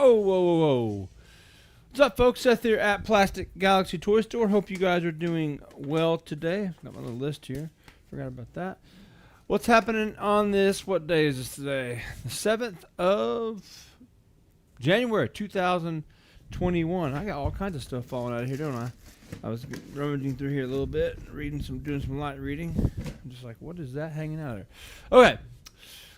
Whoa, whoa, whoa, whoa. What's up, folks? Seth here at Plastic Galaxy Toy Store. Hope you guys are doing well today. Got my little list here. Forgot about that. What's happening on this? What day is this today? The 7th of January 2021. I got all kinds of stuff falling out of here, don't I? I was rummaging through here a little bit, doing some light reading. I'm just like, what is that hanging out there? Okay.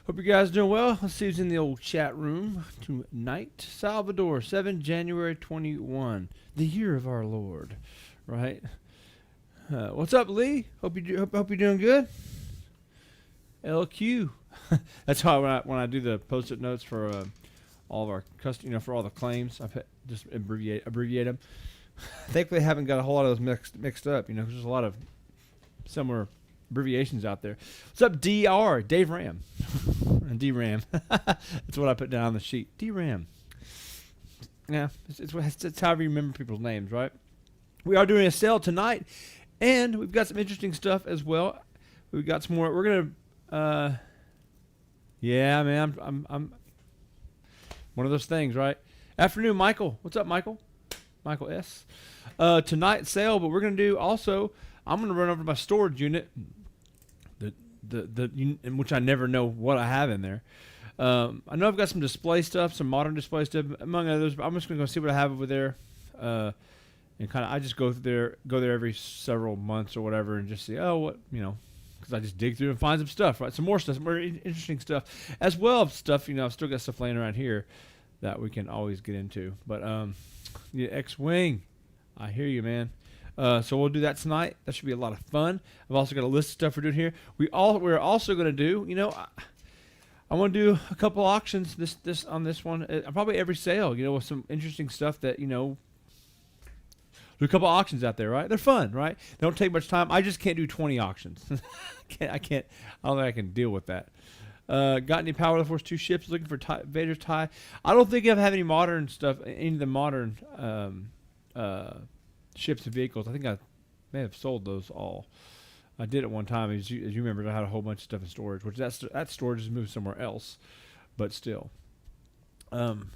Hope you guys are doing well. Let's see who's in the old chat room tonight. Salvador, 7 January 21, the year of our Lord, right? What's up, Lee? Hope you're doing good. LQ, that's how when I do the post-it notes for all of our for all the claims, I just abbreviate them. Thankfully, I haven't got a whole lot of those mixed up. Because there's a lot of similar abbreviations out there. What's up, DR? Dave Ram. And DRAM. That's what I put down on the sheet. DRAM. Yeah, it's how we remember people's names, right? We are doing a sale tonight, and we've got some interesting stuff as well. We've got some more. We're gonna, yeah, man. I'm one of those things, right? Afternoon, Michael. What's up, Michael? Michael S. Tonight's sale, but we're gonna do also. I'm gonna run over to my storage unit. In which I never know what I have in there. I know I've got some display stuff, some modern display stuff, among others. But I'm just gonna go see what I have over there, and I just go there every several months or whatever, and just see because I just dig through and find some stuff, right? Some more stuff, some more interesting stuff, as well as stuff. I've still got stuff laying around here that we can always get into. But yeah, X-Wing, I hear you, man. So we'll do that tonight. That should be a lot of fun. I've also got a list of stuff we're doing here. We're also going to do, I want to do a couple auctions on this one. Probably every sale, with some interesting stuff that, do a couple auctions out there, right? They're fun, right? They don't take much time. I just can't do 20 auctions. I don't think I can deal with that. Got any Power of the Force 2 ships? Looking for Vader's tie. I don't think I have any modern stuff, any of the modern ships and vehicles. I think I may have sold those all. I did at one time. As you remember, I had a whole bunch of stuff in storage, which that storage has moved somewhere else, but still. But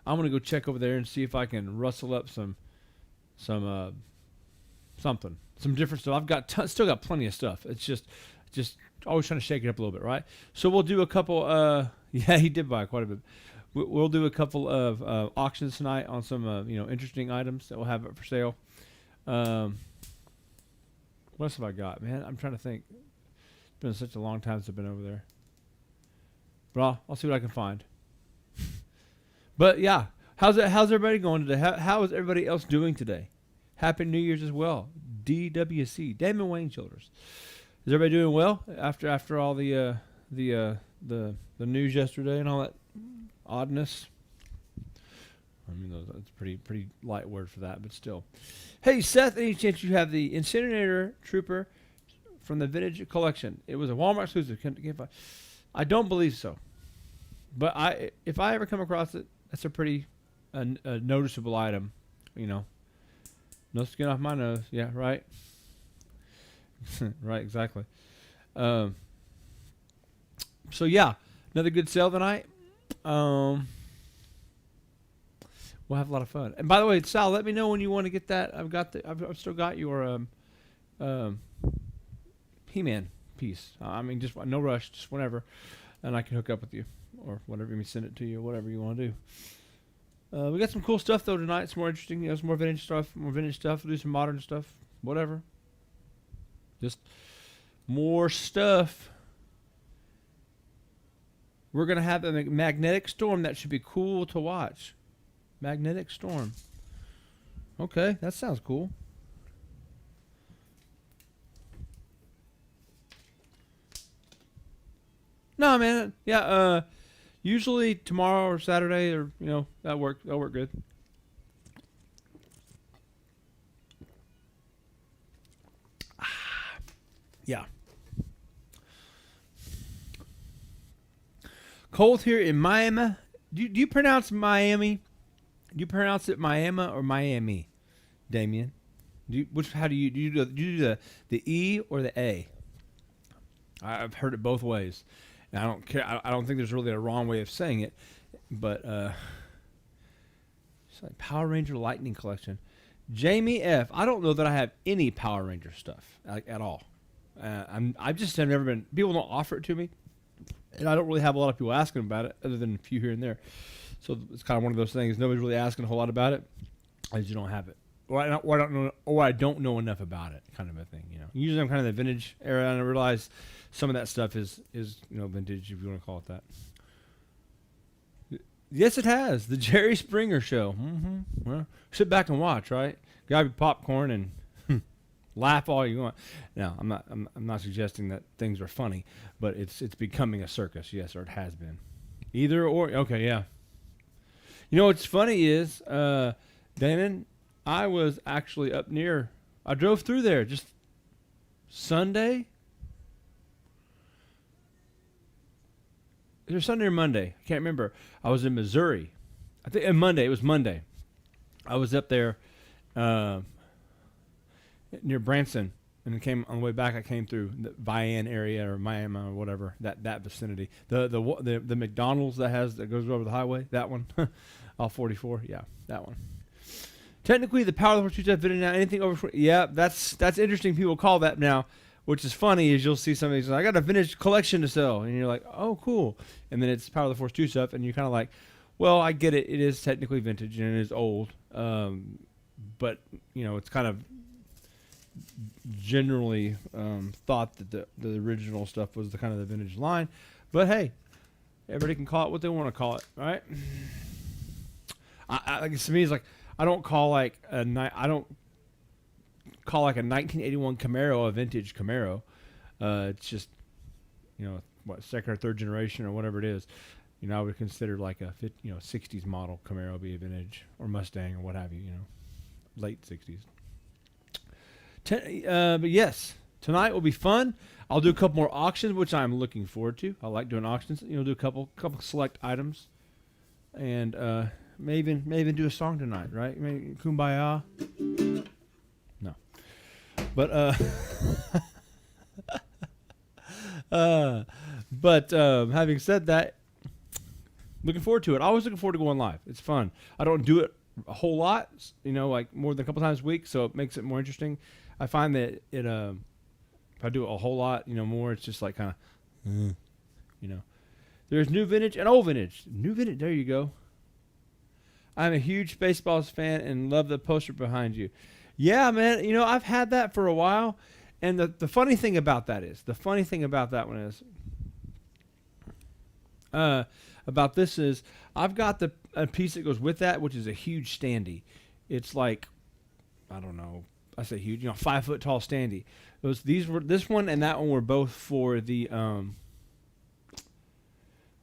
I'm gonna go check over there and see if I can rustle up some different stuff. I've still got plenty of stuff. It's just always trying to shake it up a little bit, right? So we'll do a couple. Yeah, he did buy quite a bit. We'll do a couple of auctions tonight on some interesting items that we'll have up for sale. What else have I got, man? I'm trying to think. It's been such a long time since I've been over there. But I'll see what I can find. But yeah, how's everybody going today? How is everybody else doing today? Happy New Year's as well. DWC, Damon Wayne Childers. Is everybody doing well after all the news yesterday and all that oddness? I mean, that's pretty light word for that, but still. Hey, Seth, any chance you have the Incinerator Trooper from the Vintage Collection? It was a Walmart exclusive. I don't believe so. But if I ever come across it, that's a pretty noticeable item. No skin off my nose. Yeah, right. Right, exactly. So yeah, another good sale tonight. We'll have a lot of fun. And by the way, Sal, let me know when you want to get that. I've still got your He-Man piece. I mean, just no rush, just whenever, and I can hook up with you or whatever. You send it to you, or whatever you want to do. We got some cool stuff though tonight. It's more interesting. Some more vintage stuff. We'll do some modern stuff. Whatever. Just more stuff. We're going to have a magnetic storm that should be cool to watch. Magnetic storm. Okay, that sounds cool. No, man. Yeah, usually tomorrow or Saturday or, that'll work good. Yeah. Cold here in Miami. Do you pronounce Miami? Do you pronounce it Miami or Miami, Damien? How do you do the E or the A? I've heard it both ways, and I don't care. I don't think there's really a wrong way of saying it. But it's like Power Ranger Lightning Collection. Jamie F. I don't know that I have any Power Ranger stuff like at all. I just have never been. People don't offer it to me, and I don't really have a lot of people asking about it, other than a few here and there. So it's kind of one of those things. Nobody's really asking a whole lot about it. I just don't have it, or I don't know enough about it, kind of a thing. Usually I'm kind of the vintage era, and I realize some of that stuff is vintage, if you want to call it that. Yes, it has. The Jerry Springer Show. Mm-hmm. Well, sit back and watch, right? Grab your popcorn and laugh all you want. Now, I'm not suggesting that things are funny, but it's becoming a circus, yes, or it has been. Either or. Okay, yeah. What's funny is, Damon, I was actually up near. I drove through there just Sunday. Either Sunday or Monday. I can't remember. I was in Missouri. I think Monday. It was Monday. I was up there near Branson, and came on the way back. I came through the Vian area or Miami or whatever, that vicinity. The McDonald's that goes over the highway. That one, all 44. Yeah, that one. Technically, the Power of the Force 2 video now anything over 40. Yeah, that's interesting. People call that now. Which is funny is you'll see somebody say, I got a vintage collection to sell. And you're like, oh, cool. And then it's Power of the Force 2 stuff. And you're kind of like, well, I get it. It is technically vintage and it is old. But, it's kind of generally thought that the original stuff was the kind of the vintage line. But, hey, everybody can call it what they want to call it, right? To me, it's like, I don't call like a 1981 Camaro a vintage Camaro. It's just, second or third generation or whatever it is. I would consider like a 60s model Camaro be a vintage, or Mustang or what have you. Late 60s. But yes, tonight will be fun. I'll do a couple more auctions, which I'm looking forward to. I like doing auctions. Do a couple select items, and may even do a song tonight, right? Maybe Kumbaya. No. But having said that, looking forward to it. Always looking forward to going live. It's fun. I don't do it a whole lot, like more than a couple times a week, so it makes it more interesting. I find that it if I do it a whole lot, more, it's just like kind of, There's new vintage and old vintage. New vintage. There you go. I'm a huge Spaceballs fan and love the poster behind you. Yeah, man. I've had that for a while. And the funny thing about that one is, about this is, I've got a piece that goes with that, which is a huge standee. It's like, I don't know, I say huge, 5 foot tall standee. This one and that one were both for the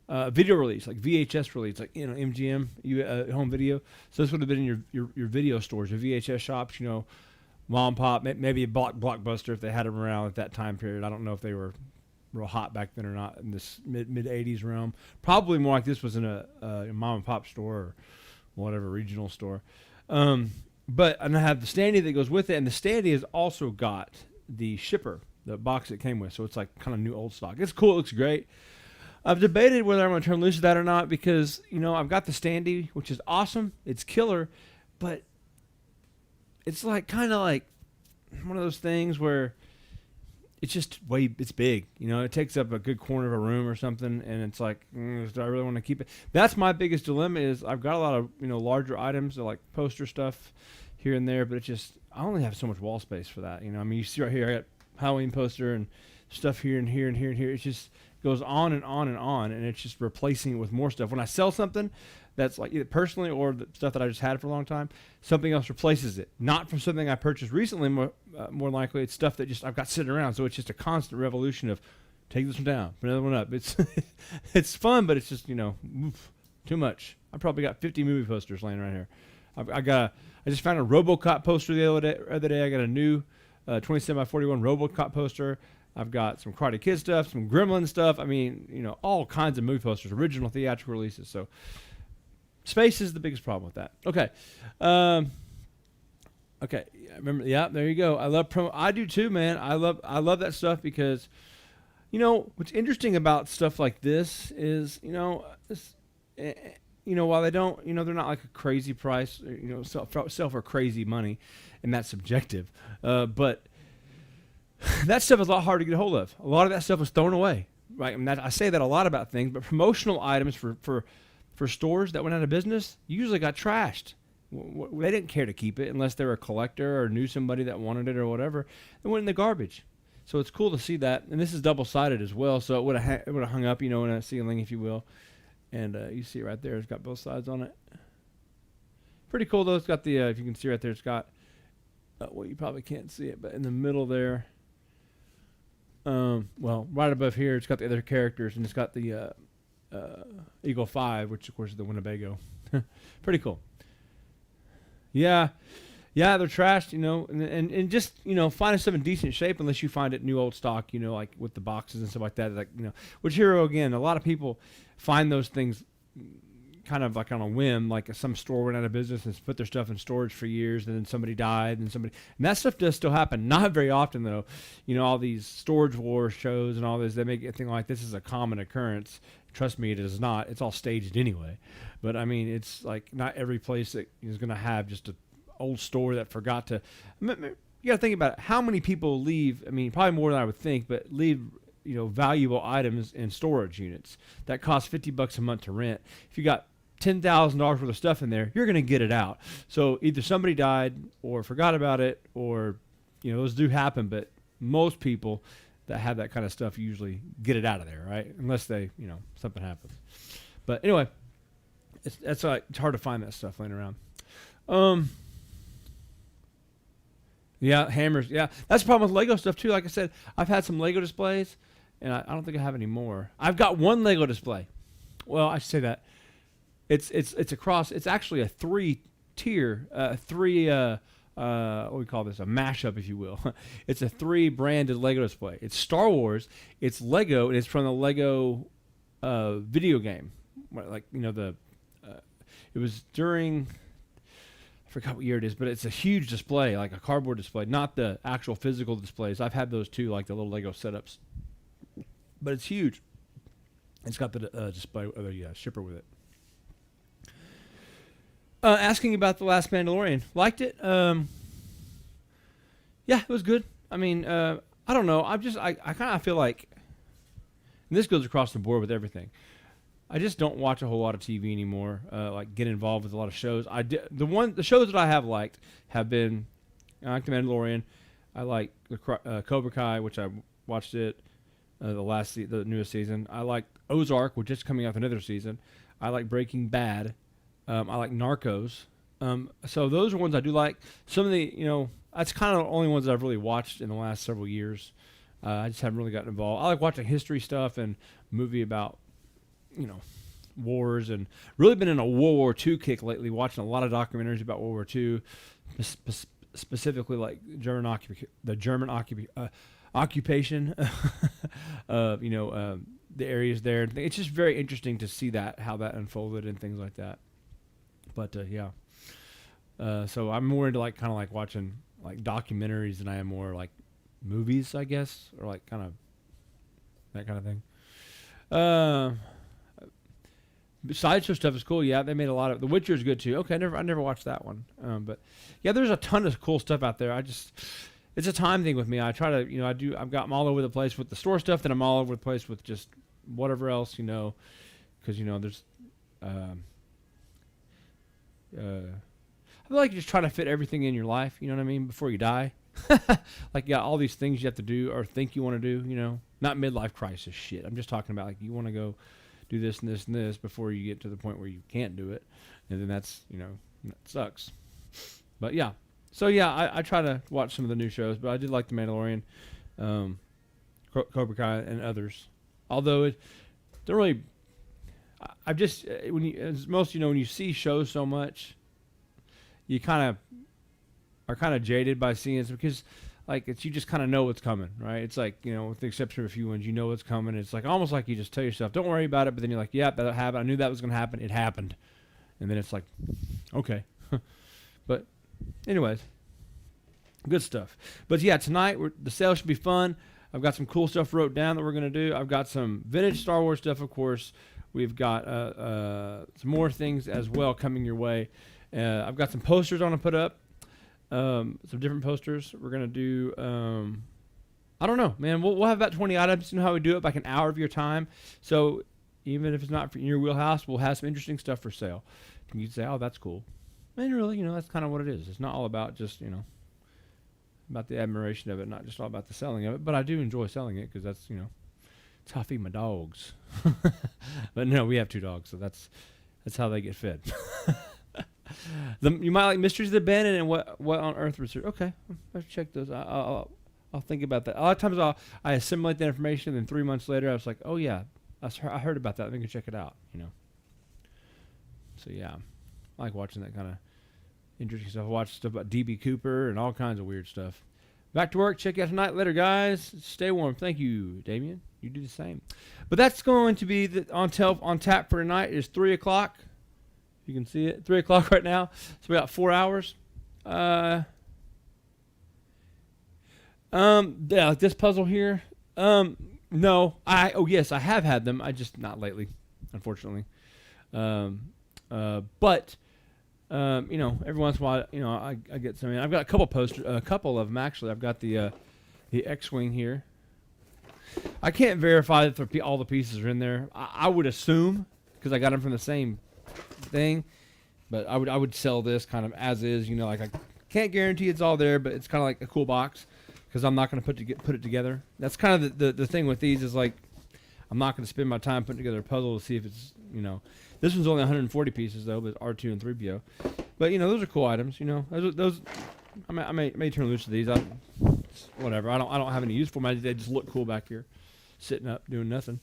video release, like VHS release, like MGM, home video. So this would have been in your video stores, your VHS shops, mom and pop, maybe a Blockbuster if they had them around at that time period. I don't know if they were real hot back then or not in this mid 80s realm. Probably more like this was in a mom and pop store or whatever regional store. But I have the standee that goes with it, and the standee has also got the shipper, the box it came with. So it's like kind of new old stock. It's cool. It looks great. I've debated whether I'm going to turn loose of that or not because, I've got the standee, which is awesome. It's killer, but it's like kind of like one of those things where it's just it's big. It takes up a good corner of a room or something, and it's like, do I really want to keep it? That's my biggest dilemma is I've got a lot of, larger items, like poster stuff here and there, but it's just, I only have so much wall space for that. You see right here, I got Halloween poster and stuff here and here and here and here. It's just goes on and on and on, and it's just replacing it with more stuff. When I sell something that's like either personally or the stuff that I just had for a long time, something else replaces it. Not from something I purchased recently, more likely. It's stuff that just I've got sitting around, so it's just a constant revolution of take this one down, put another one up. It's it's fun, but it's just, too much. I probably got 50 movie posters laying right here. I just found a RoboCop poster the other day. I got a new 27x41 RoboCop poster. I've got some Karate Kid stuff, some Gremlin stuff. I mean, all kinds of movie posters, original theatrical releases. So space is the biggest problem with that. Okay. Okay. Remember, yeah, there you go. I love promo. I do too, man. I love that stuff because, what's interesting about stuff like this is, while they don't, they're not like a crazy price, sell for crazy money, and that's subjective. But that stuff is a lot harder to get a hold of. A lot of that stuff was thrown away, right? I mean, I say that a lot about things, but promotional items for stores that went out of business usually got trashed. They didn't care to keep it unless they were a collector or knew somebody that wanted it or whatever. It went in the garbage. So it's cool to see that, and this is double-sided as well. So it would have hung up, in a ceiling, if you will. And you see it right there. It's got both sides on it. Pretty cool, though. It's got the, if you can see right there, it's got, well, you probably can't see it, but in the middle there, well, right above here, it's got the other characters, and it's got the Eagle 5, which, of course, is the Winnebago. Pretty cool. Yeah, they're trashed, and just, finding stuff in decent shape unless you find it new old stock, like with the boxes and stuff like that, which here again, a lot of people find those things kind of like on a whim, like some store went out of business and put their stuff in storage for years, and then somebody died, and that stuff does still happen. Not very often, though. All these storage war shows and all this, they make it think like this is a common occurrence. Trust me, it is not. It's all staged anyway. But I mean, it's like not every place that is going to have just an old store that forgot to. You got to think about it. How many people leave? I mean, probably more than I would think, but leave valuable items in storage units that cost $50 a month to rent. If you got $10,000 worth of stuff in there, you're going to get it out. So either somebody died or forgot about it, or those do happen. But most people that have that kind of stuff usually get it out of there, right? Unless they, something happens. But anyway, it's hard to find that stuff laying around. Yeah, hammers. Yeah, that's the problem with Lego stuff too. Like I said, I've had some Lego displays, and I don't think I have any more. I've got one Lego display. Well, I should say that it's across. It's actually a three-tier, what do we call this? A mashup, if you will. It's a 3-branded Lego display. It's Star Wars, it's Lego, and it's from the Lego video game. Like, it was during, I forgot what year it is, but it's a huge display, like a cardboard display, not the actual physical displays. I've had those too, like the little Lego setups. But it's huge. It's got the display, shipper with it. Asking about The Last Mandalorian. Liked it. Yeah, it was good. I mean, I don't know. I kind of feel like, and this goes across the board with everything, I just don't watch a whole lot of TV anymore. Like get involved with a lot of shows. The shows that I have liked have been, I like The Mandalorian. I like the Cobra Kai, which I watched it the newest season. I like Ozark, which is coming out with another season. I like Breaking Bad. I like Narcos. So those are ones I do like. Some of the, that's kind of the only ones that I've really watched in the last several years. I just haven't really gotten involved. I like watching history stuff and movie about, wars, and really been in a World War II kick lately, watching a lot of documentaries about World War II, specifically like the German occupation of, the areas there. It's just very interesting to see how that unfolded and things like that. But yeah, so I'm more into kind of watching like documentaries than I am more like movies, I guess, or like kind of that kind of thing. Sideshow stuff is cool. Yeah, they made a lot of. The Witcher is good too. Okay, I never watched that one. But yeah, there's a ton of cool stuff out there. It's a time thing with me. I try to, I'm all over the place with the store stuff, then I'm all over the place with just whatever else, because there's. I feel like you're just trying to fit everything in your life, you know what I mean, before you die. Like, you got all these things you have to do or think you want to do, not midlife crisis shit. I'm just talking about, like, you want to go do this and this and this before you get to the point where you can't do it. And then that's, that sucks. But, yeah. So, yeah, I try to watch some of the new shows, but I did like The Mandalorian, Cobra Kai, and others. Although it don't really... I've just, as most when you see shows so much, you are kind of jaded by seeing it because, like, you just kind of know what's coming, right? It's like, with the exception of a few ones, you know what's coming. It's like almost like you just tell yourself, don't worry about it, but then you're like, yeah, that happened. I knew that was going to happen. It happened. And then it's like, okay. But anyways, good stuff. But yeah, tonight, the sale should be fun. I've got some cool stuff wrote down that we're going to do. I've got some vintage Star Wars stuff, of course. We've got some more things as well coming your way. I've got some posters I want to put up. Some different posters. We're gonna do. I don't know, man. We'll have about 20 items. You know how we do it, like an hour of your time. So even if it's not in your wheelhouse, we'll have some interesting stuff for sale. And you'd say, oh, that's cool. And really, that's kind of what it is. It's not all about just, about the admiration of it, not just all about the selling of it. But I do enjoy selling it because that's, it's how I feed my dogs. But no, we have 2 dogs, so that's how they get fed. You might like Mysteries of the Abandoned and what on earth research. Okay, I'll check those. I'll think about that. A lot of times I assimilate the information, and then 3 months later I was like, oh yeah, I heard about that. Let me go check it out. So yeah, I like watching that kind of interesting stuff. I watch stuff about D.B. Cooper and all kinds of weird stuff. Back to work. Check you out tonight. Later, guys. Stay warm. Thank you, Damien. You do the same. But that's going to be on tap for tonight. It's 3 o'clock. You can see it. 3 o'clock right now. So we got 4 hours. Yeah, like this puzzle here. No, yes, I have had them. I just not lately, unfortunately. But every once in a while, I get some. I've got a couple posters, a couple of them actually. I've got the X-wing here. I can't verify that all the pieces are in there. I would assume because I got them from the same thing, but I would sell this kind of as is. Like I can't guarantee it's all there, but it's kind of like a cool box. Because I'm not going to put it together. That's kind of the thing with these is like, I'm not going to spend my time putting together a puzzle to see if it's, This one's only 140 pieces though, but R2 and 3PO. But those are cool items. Those I may turn loose to these. Whatever. I don't have any use for them. They just look cool back here, sitting up doing nothing.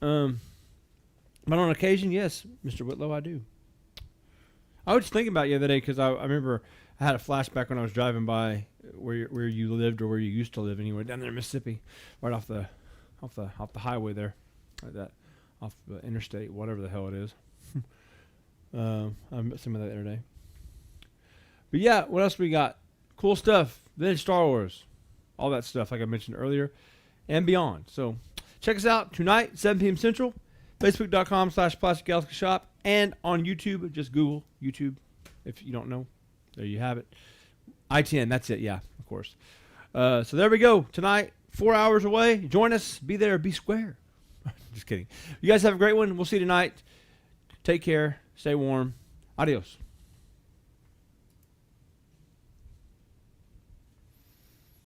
But on occasion, yes, Mr. Whitlow, I do. I was thinking about it the other day because I remember I had a flashback when I was driving by where you lived or where you used to live anyway, down there in Mississippi, right off the highway there, like that, off the interstate, whatever the hell it is. I met some of that the other day. But yeah, what else we got? Cool stuff. Vintage Star Wars, all that stuff like I mentioned earlier, and beyond. So check us out tonight, 7 p.m. Central, Facebook.com/Plastic Galaxy Shop, and on YouTube. Just Google YouTube if you don't know. There you have it. ITN, that's it, yeah, of course. So there we go. Tonight, 4 hours away. Join us. Be there. Be square. Just kidding. You guys have a great one. We'll see you tonight. Take care. Stay warm. Adios.